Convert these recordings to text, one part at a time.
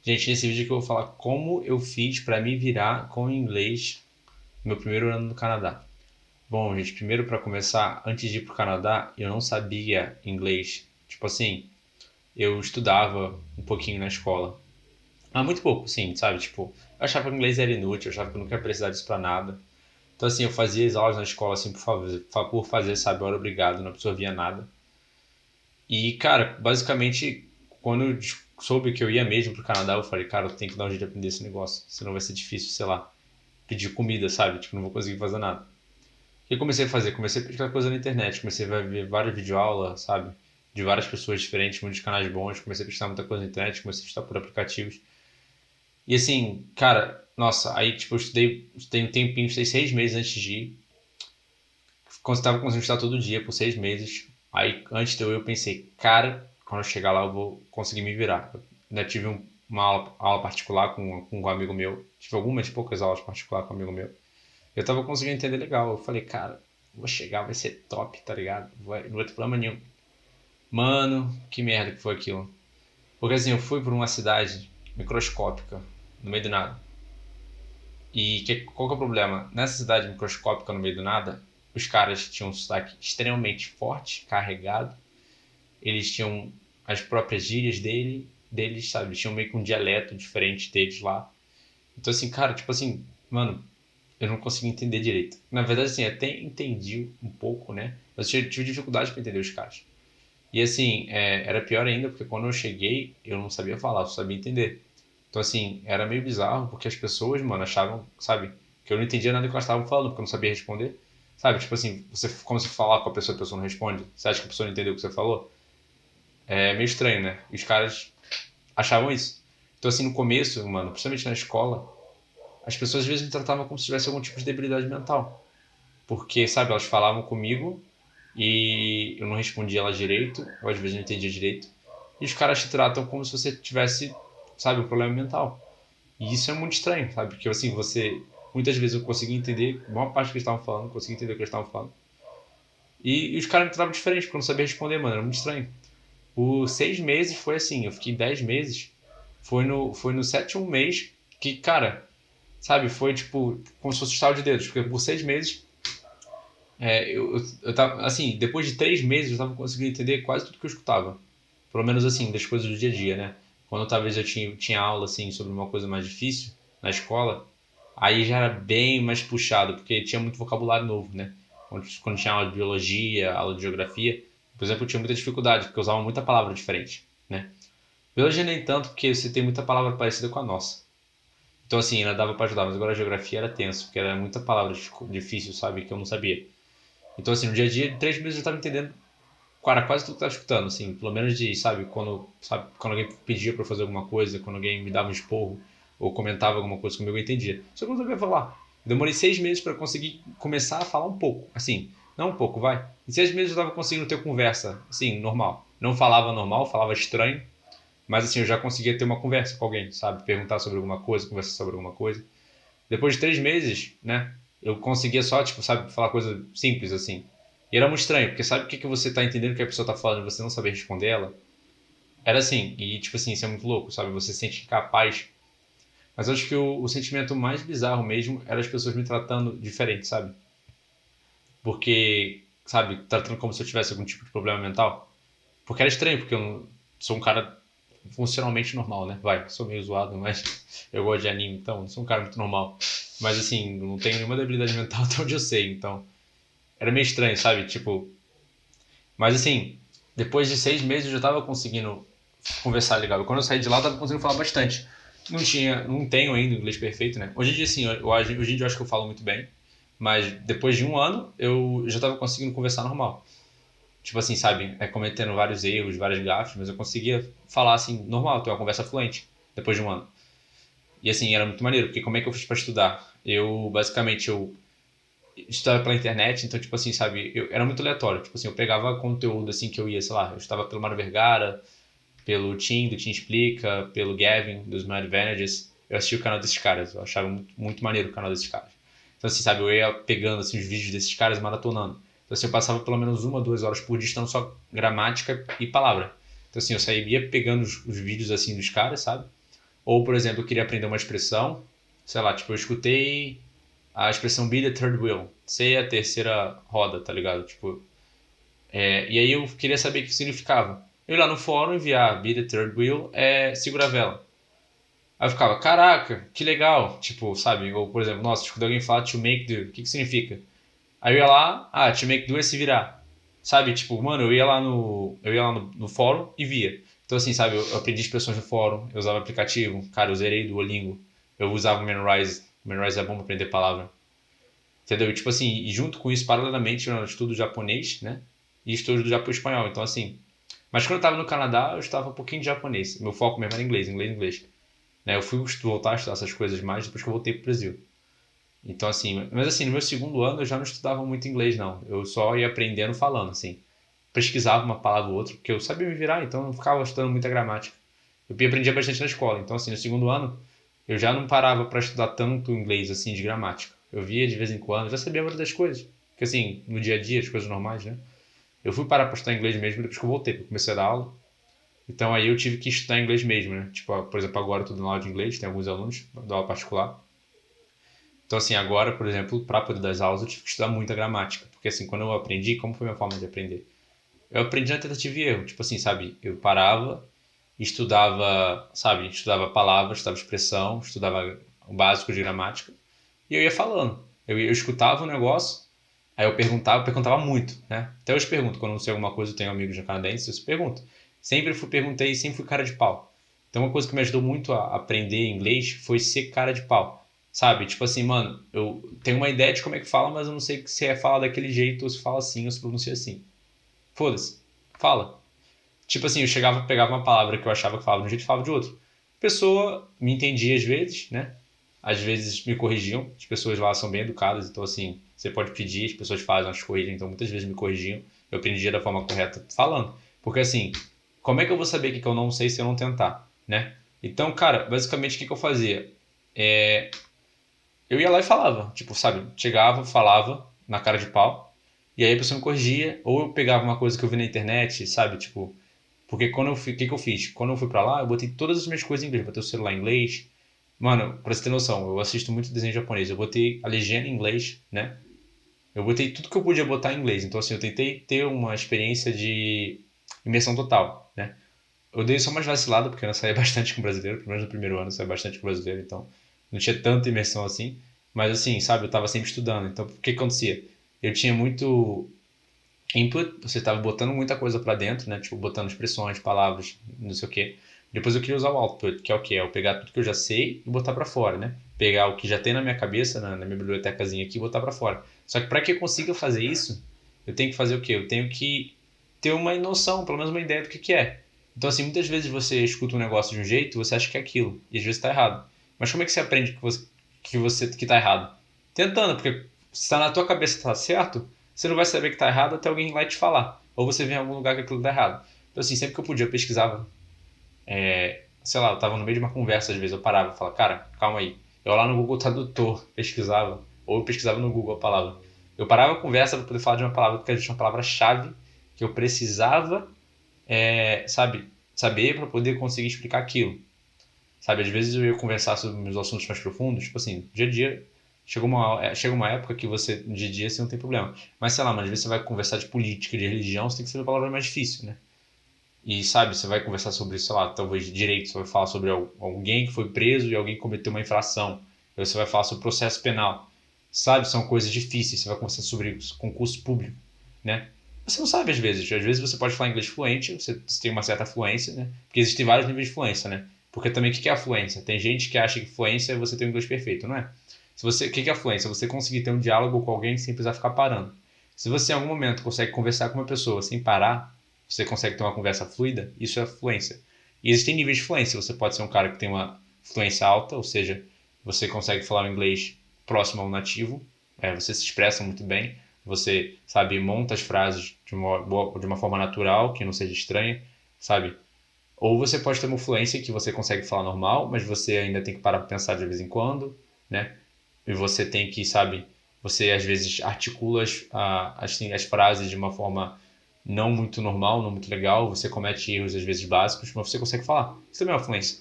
Gente, nesse vídeo aqui eu vou falar como eu fiz para me virar com o inglês no meu primeiro ano no Canadá. Bom, gente, primeiro para começar, antes de ir pro Canadá, eu não sabia inglês. Tipo assim, eu estudava um pouquinho na escola. Muito pouco, sim, sabe? Tipo, eu achava que o inglês era inútil, eu achava que eu nunca ia precisar disso pra nada. Então, assim, eu fazia as aulas na escola, assim, por fazer, sabe? Eu era obrigado, não absorvia nada. E, cara, basicamente, quando eu soube que eu ia mesmo pro Canadá, eu falei, cara, eu tenho que dar um jeito de aprender esse negócio, senão vai ser difícil, sei lá, pedir comida, sabe? Tipo, não vou conseguir fazer nada. O que eu comecei a fazer? Comecei a pesquisar coisa na internet, comecei a ver várias videoaulas, sabe? De várias pessoas diferentes, muitos canais bons, comecei a pesquisar muita coisa na internet, comecei a estudar por aplicativos. E assim, cara, nossa, aí tipo, eu estudei um tempinho, estudei 6 meses antes de ir. Estava conseguindo estudar todo dia por 6 meses. Aí antes de eu pensei, cara, quando eu chegar lá eu vou conseguir me virar. Eu ainda tive uma aula particular com um amigo meu. Tive algumas poucas aulas particulares com um amigo meu. Eu tava conseguindo entender legal. Eu falei, cara, vou chegar, vai ser top, tá ligado? Não vai ter problema nenhum. Mano, que merda que foi aquilo. Porque assim, eu fui por uma cidade microscópica, no meio do nada. E qual que é o problema? Nessa cidade microscópica, no meio do nada, os caras tinham um sotaque extremamente forte, carregado. Eles tinham as próprias gírias deles, sabe? Eles tinham meio que um dialeto diferente deles lá. Então, assim, cara, tipo assim, mano, eu não consegui entender direito. Na verdade, assim, até entendi um pouco, né? Mas eu tive dificuldade para entender os caras. E assim, era pior ainda porque quando eu cheguei, eu não sabia falar, eu só sabia entender. Então assim, era meio bizarro porque as pessoas, mano, achavam, sabe, que eu não entendia nada do que elas estavam falando porque eu não sabia responder. Sabe, tipo assim, você como se falar com a pessoa não responde. Você acha que a pessoa não entendeu o que você falou? É meio estranho, né? E os caras achavam isso. Então assim, no começo, mano, principalmente na escola, as pessoas às vezes me tratavam como se tivesse algum tipo de debilidade mental. Porque, sabe, elas falavam comigo e eu não respondia elas direito, ou às vezes não entendia direito. E os caras te tratam como se você tivesse, sabe, um problema mental. E isso é muito estranho, sabe? Porque assim, muitas vezes eu conseguia entender a maior parte do que eles estavam falando, conseguia entender o que eles estavam falando. E os caras me tratavam diferente, porque eu não sabia responder, mano, era muito estranho. Por 6 meses foi assim, eu fiquei 10 meses. Foi no sétimo mês que, cara, sabe, foi tipo, como se fosse um estalo de dedos, porque por 6 meses eu tava, assim, depois de 3 meses eu tava conseguindo entender quase tudo que eu escutava. Pelo menos assim, das coisas do dia a dia, né? Quando talvez eu tinha aula, assim, sobre uma coisa mais difícil na escola, aí já era bem mais puxado, porque tinha muito vocabulário novo, né? Quando tinha aula de biologia, aula de geografia, por exemplo, eu tinha muita dificuldade, porque eu usava muita palavra diferente, né? Biologia nem tanto, porque você tem muita palavra parecida com a nossa. Então, assim, ainda dava pra ajudar, mas agora a geografia era tenso, porque era muita palavra difícil, sabe, que eu não sabia. Então, assim, no dia a dia, em 3 meses eu estava entendendo, cara, quase tudo que eu estava escutando, assim, pelo menos de, sabe, quando alguém pedia para eu fazer alguma coisa, quando alguém me dava um esporro ou comentava alguma coisa comigo, eu entendia. Só que eu não sabia falar. Demorei 6 meses para conseguir começar a falar um pouco, assim, não um pouco, vai. Em 6 meses eu estava conseguindo ter conversa, assim, normal. Não falava normal, falava estranho, mas assim, eu já conseguia ter uma conversa com alguém, sabe? Perguntar sobre alguma coisa, conversar sobre alguma coisa. Depois de 3 meses, né? Eu conseguia só, tipo, sabe, falar coisa simples assim. E era muito estranho, porque sabe o que você tá entendendo que a pessoa tá falando e você não saber responder ela? Era assim, e tipo assim, isso é muito louco, sabe? Você se sente capaz. Mas eu acho que o sentimento mais bizarro mesmo era as pessoas me tratando diferente, sabe? Porque, sabe, tratando como se eu tivesse algum tipo de problema mental. Porque era estranho, porque eu não sou um cara funcionalmente normal, né? Vai, sou meio zoado, mas eu gosto de anime, então não sou um cara muito normal. Mas assim, não tenho nenhuma debilidade mental até onde eu sei, então era meio estranho, sabe? Tipo, mas assim, depois de 6 meses eu já tava conseguindo conversar legal. E quando eu saí de lá, eu tava conseguindo falar bastante. Não tenho ainda inglês perfeito, né? Hoje em dia, sim, hoje em dia eu acho que eu falo muito bem. Mas depois de um ano, eu já tava conseguindo conversar normal. Tipo assim, sabe? Cometendo vários erros, várias gafes, mas eu conseguia falar assim, normal, ter uma conversa fluente depois de um ano. E assim, era muito maneiro, porque como é que eu fiz pra estudar? Eu estudava pela internet, então, tipo assim, sabe? Era muito aleatório. Tipo assim, eu pegava conteúdo assim que eu ia, sei lá, eu estava pelo Mário Vergara, pelo Tim, do Tim Explica, pelo Gavin, dos My Advantages. Eu assistia o canal desses caras, eu achava muito, muito maneiro o canal desses caras. Então, assim, sabe, eu ia pegando assim, os vídeos desses caras e maratonando. Então, assim, eu passava pelo menos 1, 2 horas por dia estudando só gramática e palavra. Então, assim, eu saía pegando os vídeos assim dos caras, sabe? Ou, por exemplo, eu queria aprender uma expressão, sei lá, tipo, eu escutei a expressão be the third wheel, ser a terceira roda, tá ligado? Tipo, e aí eu queria saber o que significava. Eu ia lá no fórum enviar be the third wheel é segura a vela. Aí eu ficava, caraca, que legal. Tipo, sabe? Ou, por exemplo, nossa, escutei alguém falar to make do, o que que significa? Aí eu ia lá, to make do é se virar. Sabe? Tipo, mano, eu ia lá no fórum e via. Então, assim, sabe, eu aprendi expressões no fórum, eu usava aplicativo, cara, eu zerei Duolingo, eu usava o Memrise. O Memrise é bom pra aprender palavra. Entendeu? E, tipo assim, e junto com isso, paralelamente, eu estudo japonês, né? E estudo espanhol. Então, assim. Mas quando eu tava no Canadá, eu estava um pouquinho de japonês. Meu foco mesmo era inglês, inglês, inglês. Né? Eu fui voltar a estudar essas coisas mais depois que eu voltei pro Brasil. Então, assim, mas assim, no meu segundo ano eu já não estudava muito inglês, não. Eu só ia aprendendo falando, assim. Pesquisava uma palavra ou outra, porque eu sabia me virar, então eu não ficava estudando muita gramática. Eu aprendia bastante na escola. Então, assim, no segundo ano, eu já não parava para estudar tanto inglês, assim, de gramática. Eu via de vez em quando, já sabia a maioria das coisas. Porque, assim, no dia a dia, as coisas normais, né? Eu fui parar para estudar inglês mesmo depois que eu voltei, porque eu comecei a dar aula. Então, aí eu tive que estudar inglês mesmo, né? Tipo, por exemplo, agora eu tô dando aula de inglês, tem alguns alunos, dou aula particular. Então, assim, agora, por exemplo, para poder dar as aulas, eu tive que estudar muita gramática. Porque, assim, quando eu aprendi, como foi a minha forma de aprender? Eu aprendi na tentativa e erro. Tipo assim, sabe? Eu parava, estudava, sabe? Estudava palavras, estudava expressão, estudava o básico de gramática. E eu ia falando. Eu escutava o negócio, aí eu perguntava muito, né? Até hoje pergunto, quando eu não sei alguma coisa, eu tenho amigos canadenses, eu pergunto. Perguntei, sempre fui cara de pau. Então uma coisa que me ajudou muito a aprender inglês foi ser cara de pau. Sabe? Tipo assim, mano, eu tenho uma ideia de como é que fala, mas eu não sei se é fala daquele jeito, ou se fala assim, ou se pronuncia assim. Foda-se. Fala. Tipo assim, eu chegava, pegava uma palavra que eu achava que falava de um jeito e falava de outro. A pessoa me entendia às vezes, né? Às vezes me corrigiam. As pessoas lá são bem educadas, então assim, você pode pedir, as pessoas fazem, elas corrigem, então muitas vezes me corrigiam. Eu aprendia da forma correta falando. Porque assim, como é que eu vou saber o que eu não sei se eu não tentar, né? Então, cara, basicamente o que eu fazia? Eu ia lá e falava, tipo, sabe? Chegava, falava na cara de pau, e aí a pessoa me corrigia, ou eu pegava uma coisa que eu vi na internet, sabe? Tipo, porque quando eu fui, o que que eu fiz? Quando eu fui pra lá, eu botei todas as minhas coisas em inglês, botei o celular em inglês. Mano, pra você ter noção, eu assisto muito desenho japonês, eu botei a legenda em inglês, né? Eu botei tudo que eu podia botar em inglês, então assim, eu tentei ter uma experiência de imersão total, né? Eu dei só umas vaciladas, porque eu não saía bastante com brasileiro, pelo menos no primeiro ano eu saía bastante com brasileiro, então não tinha tanta imersão assim. Mas assim, sabe, eu tava sempre estudando, então o que que acontecia? Eu tinha muito input, você estava botando muita coisa para dentro, né? Tipo, botando expressões, palavras, não sei o quê. Depois eu queria usar o output, que é o quê? É eu pegar tudo que eu já sei e botar para fora, né? Pegar o que já tem na minha cabeça, na minha bibliotecazinha aqui e botar para fora. Só que para que eu consiga fazer isso, eu tenho que fazer o quê? Eu tenho que ter uma noção, pelo menos uma ideia do que é. Então, assim, muitas vezes você escuta um negócio de um jeito, você acha que é aquilo, e às vezes está errado. Mas como é que você aprende que tá errado? Tentando, porque se tá na tua cabeça que tá certo, você não vai saber que tá errado até alguém lá te falar. Ou você vê em algum lugar que aquilo tá errado. Então, assim, sempre que eu podia, eu pesquisava. Sei lá, eu tava no meio de uma conversa, às vezes eu parava e falava, cara, calma aí. Eu lá no Google Tradutor pesquisava. Ou eu pesquisava no Google a palavra. Eu parava a conversa para poder falar de uma palavra, porque tinha uma palavra-chave que eu precisava, sabe, saber para poder conseguir explicar aquilo. Sabe, às vezes eu ia conversar sobre meus assuntos mais profundos, tipo assim, dia a dia, chega uma época que você, dia a dia, você não tem problema. Mas sei lá, mas às vezes você vai conversar de política, de religião, você tem que saber a palavra mais difícil, né? E sabe, você vai conversar sobre, sei lá, talvez direito, você vai falar sobre alguém que foi preso e alguém cometeu uma infração. Aí você vai falar sobre processo penal. Sabe, são coisas difíceis, você vai conversar sobre concurso público, né? Você não sabe às vezes você pode falar inglês fluente, você tem uma certa fluência, né? Porque existem vários níveis de fluência, né? Porque também o que é a fluência? Tem gente que acha que fluência é você ter um inglês perfeito, não é? O que é a fluência? Você conseguir ter um diálogo com alguém sem precisar ficar parando. Se você em algum momento consegue conversar com uma pessoa sem parar, você consegue ter uma conversa fluida, isso é fluência. E existem níveis de fluência. Você pode ser um cara que tem uma fluência alta, ou seja, você consegue falar o inglês próximo ao nativo, você se expressa muito bem, você, sabe, monta as frases de uma forma natural, que não seja estranha, sabe? Ou você pode ter uma fluência que você consegue falar normal, mas você ainda tem que parar para pensar de vez em quando, né? E você tem que, sabe, você às vezes articula as frases de uma forma não muito normal, não muito legal, você comete erros às vezes básicos, mas você consegue falar. Isso também é uma fluência.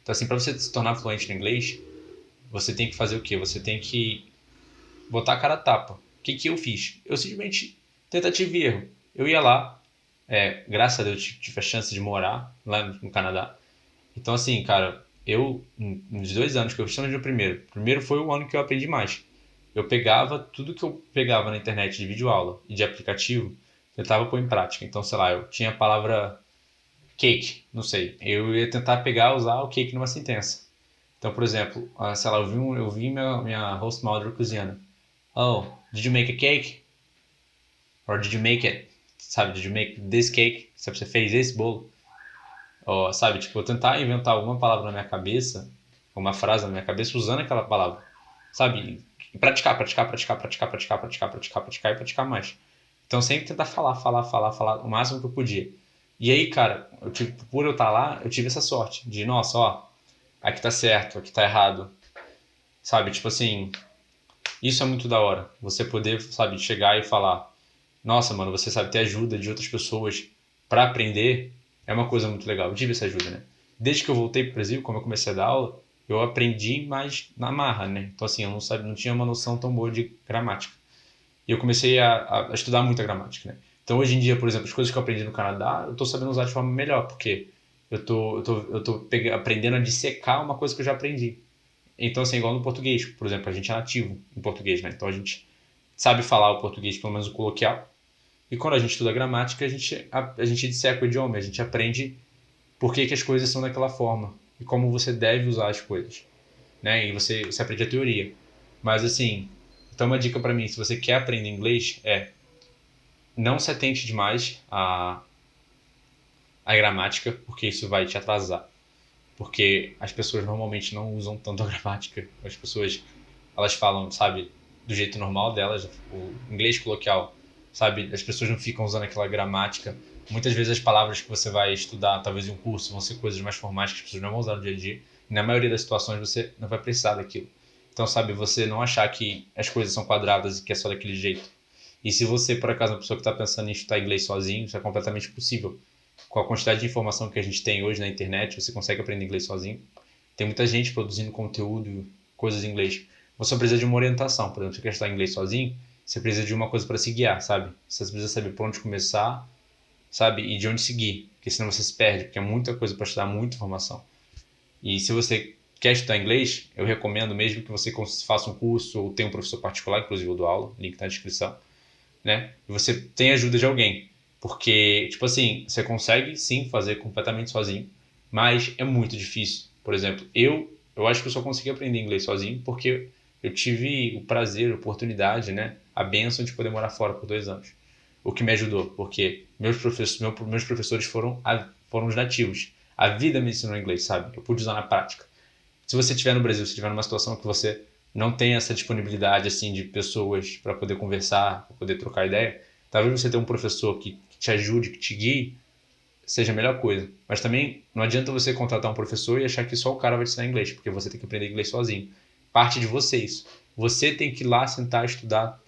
Então, assim, para você se tornar fluente no inglês, você tem que fazer o quê? Você tem que botar a cara a tapa. O que que eu fiz? Eu simplesmente tentativa e erro. Eu ia lá, graças a Deus tive a chance de morar lá no Canadá. Então, assim, cara, nos 2 anos que eu fiz, no primeiro foi o ano que eu aprendi mais. Eu pegava tudo que eu pegava na internet de videoaula e de aplicativo, tentava pôr em prática. Então, sei lá, eu tinha a palavra cake, não sei. Eu ia tentar pegar, usar o cake numa sentença. Então, por exemplo, sei lá, eu vi minha host mother cozinhando. Oh, did you make a cake? Or did you make it? Sabe, did you make this cake? Sabe, você fez esse bolo? Ou, sabe, tipo, eu tentar inventar alguma palavra na minha cabeça, uma frase na minha cabeça usando aquela palavra. Sabe? E praticar, praticar, praticar, praticar, praticar, praticar, praticar, praticar e praticar mais. Então sempre tentar falar o máximo que eu podia. E aí, cara, por eu estar lá, eu tive essa sorte de, nossa, ó, aqui tá certo, aqui tá errado. Sabe, tipo assim, isso é muito da hora. Você poder, sabe, chegar e falar, nossa, mano, você sabe ter ajuda de outras pessoas para aprender, é uma coisa muito legal. Eu tive essa ajuda, né? Desde que eu voltei pro Brasil, como eu comecei a dar aula, eu aprendi mais na marra, né? Então, assim, eu não sabia, não tinha uma noção tão boa de gramática. E eu comecei a estudar muita gramática, né? Então, hoje em dia, por exemplo, as coisas que eu aprendi no Canadá, eu tô sabendo usar de forma melhor, porque eu tô aprendendo a dissecar uma coisa que eu já aprendi. Então, assim, igual no português, por exemplo, a gente é nativo em português, né? Então, a gente sabe falar o português, pelo menos o coloquial, e quando a gente estuda gramática, a gente disseca o idioma, a gente aprende por que as coisas são daquela forma e como você deve usar as coisas, né? E você aprende a teoria. Mas assim, então uma dica para mim, se você quer aprender inglês, não se atente demais à gramática, porque isso vai te atrasar. Porque as pessoas normalmente não usam tanto a gramática. As pessoas, elas falam, sabe, do jeito normal delas, o inglês coloquial, sabe? As pessoas não ficam usando aquela gramática. Muitas vezes as palavras que você vai estudar, talvez em um curso, vão ser coisas mais formais que as pessoas não vão usar no dia a dia. E na maioria das situações você não vai precisar daquilo. Então, sabe, você não achar que as coisas são quadradas e que é só daquele jeito. E se você, por acaso, é uma pessoa que está pensando em estudar inglês sozinho, isso é completamente possível. Com a quantidade de informação que a gente tem hoje na internet, você consegue aprender inglês sozinho. Tem muita gente produzindo conteúdo, coisas em inglês. Você só precisa de uma orientação. Por exemplo, você quer estudar inglês sozinho, você precisa de uma coisa para se guiar, sabe? Você precisa saber por onde começar, sabe? E de onde seguir. Porque senão você se perde, porque é muita coisa para estudar, muita informação. E se você quer estudar inglês, eu recomendo mesmo que você faça um curso ou tenha um professor particular, inclusive eu dou aula, link tá na descrição, né? E você tem a ajuda de alguém. Porque, tipo assim, você consegue sim fazer completamente sozinho, mas é muito difícil. Por exemplo, eu acho que eu só consegui aprender inglês sozinho porque eu tive o prazer, a oportunidade, né? A bênção de poder morar fora por 2 anos. O que me ajudou, porque meus professores foram os nativos. A vida me ensinou inglês, sabe? Eu pude usar na prática. Se você estiver no Brasil, se estiver numa situação que você não tem essa disponibilidade assim de pessoas para poder conversar, para poder trocar ideia, talvez você tenha um professor que te ajude, que te guie, seja a melhor coisa. Mas também não adianta você contratar um professor e achar que só o cara vai te ensinar inglês, porque você tem que aprender inglês sozinho. Parte de vocês. Você tem que ir lá sentar, estudar.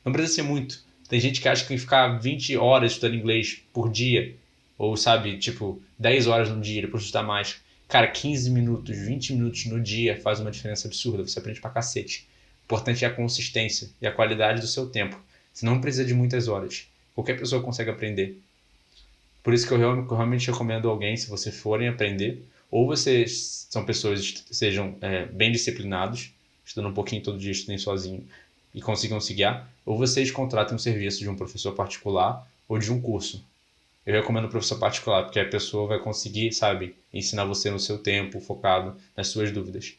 Não precisa ser muito. Tem gente que acha que ficar 20 horas estudando inglês por dia, ou sabe, tipo, 10 horas no dia, depois estudar mais. Cara, 15 minutos, 20 minutos no dia faz uma diferença absurda. Você aprende pra cacete. O importante é a consistência e a qualidade do seu tempo. Você não precisa de muitas horas. Qualquer pessoa consegue aprender. Por isso que eu realmente recomendo alguém, se vocês forem aprender, ou vocês são pessoas que sejam bem disciplinados, estudando um pouquinho todo dia, estudem sozinho e consigam se guiar, ou vocês contratem um serviço de um professor particular ou de um curso. Eu recomendo o professor particular, porque a pessoa vai conseguir, sabe, ensinar você no seu tempo, focado nas suas dúvidas.